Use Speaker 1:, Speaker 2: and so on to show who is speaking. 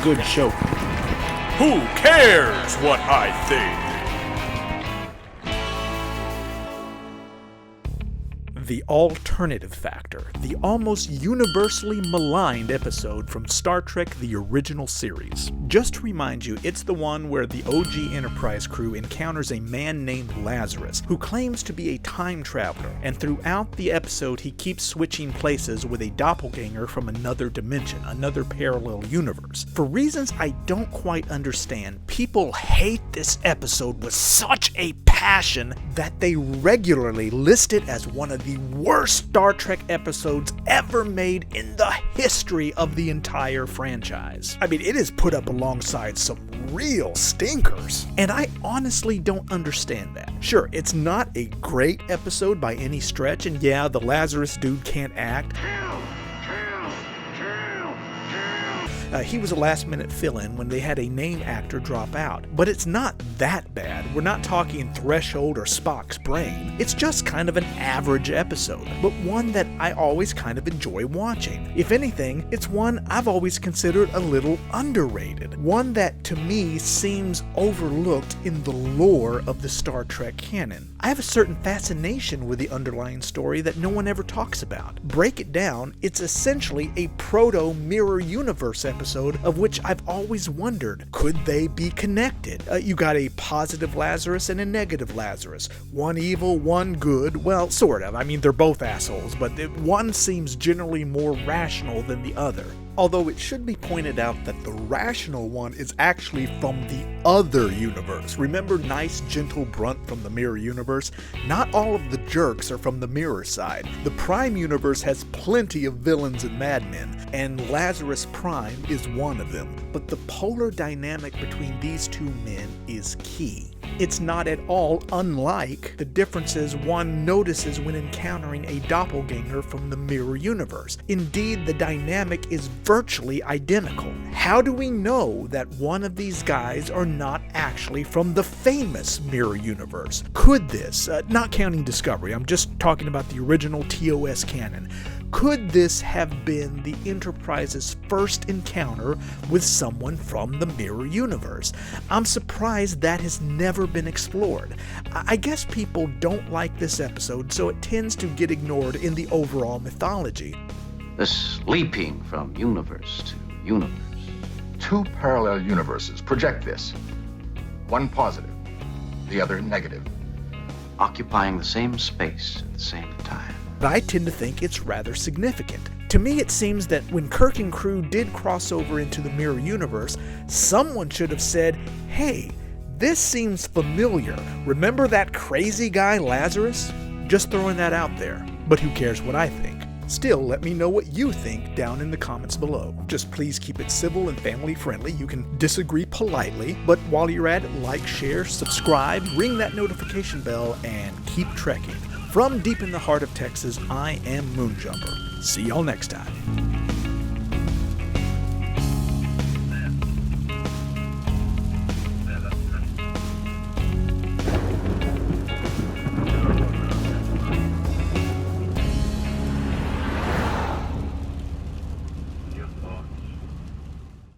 Speaker 1: Good show.
Speaker 2: Who cares what I think?
Speaker 1: The Alternative Factor, the almost universally maligned episode from Star Trek the original series. Just to remind you, it's the one where the OG Enterprise crew encounters a man named Lazarus, who claims to be a time traveler, and throughout the episode he keeps switching places with a doppelganger from another dimension, another parallel universe. For reasons I don't quite understand, people hate this episode with such a passion that they regularly list it as one of the worst Star Trek episodes ever made in the history of the entire franchise. I mean, it is put up alongside some real stinkers, and I honestly don't understand that. Sure, it's not a great episode by any stretch, and yeah, the Lazarus dude can't act. He was a last-minute fill-in when they had a name actor drop out. But it's not that bad. We're not talking Threshold or Spock's Brain. It's just kind of an average episode, but one that I always kind of enjoy watching. If anything, it's one I've always considered a little underrated. One that, to me, seems overlooked in the lore of the Star Trek canon. I have a certain fascination with the underlying story that no one ever talks about. Break it down, it's essentially a proto-mirror universe episode of which I've always wondered, could they be connected? You got a positive Lazarus and a negative Lazarus. One evil, one good. Well, sort of. I mean, they're both assholes, but one seems generally more rational than the other. Although it should be pointed out that the rational one is actually from the other universe. Remember Nice Gentle Brunt from the Mirror Universe? Not all of the jerks are from the Mirror side. The Prime Universe has plenty of villains and madmen, and Lazarus Prime is one of them. But the polar dynamic between these two men is key. It's not at all unlike the differences one notices when encountering a doppelganger from the Mirror Universe. Indeed, the dynamic is virtually identical. How do we know that one of these guys are not actually from the famous Mirror Universe? Could this, not counting Discovery, I'm just talking about the original TOS canon, could this have been the Enterprise's first encounter with someone from the Mirror Universe? I'm surprised that has never been explored. I guess people don't like this episode, so it tends to get ignored in the overall mythology.
Speaker 3: This leaping from universe to universe.
Speaker 4: Two parallel universes. Project this. One positive, the other negative.
Speaker 3: Occupying the same space at the same time.
Speaker 1: But I tend to think it's rather significant. To me, it seems that when Kirk and crew did cross over into the Mirror Universe, someone should have said, hey, this seems familiar. Remember that crazy guy Lazarus? Just throwing that out there. But who cares what I think? Still, let me know what you think down in the comments below. Just please keep it civil and family friendly. You can disagree politely, but while you're at it, like, share, subscribe, ring that notification bell, and keep trekking. From deep in the heart of Texas, I am Moonjumper. See y'all next time.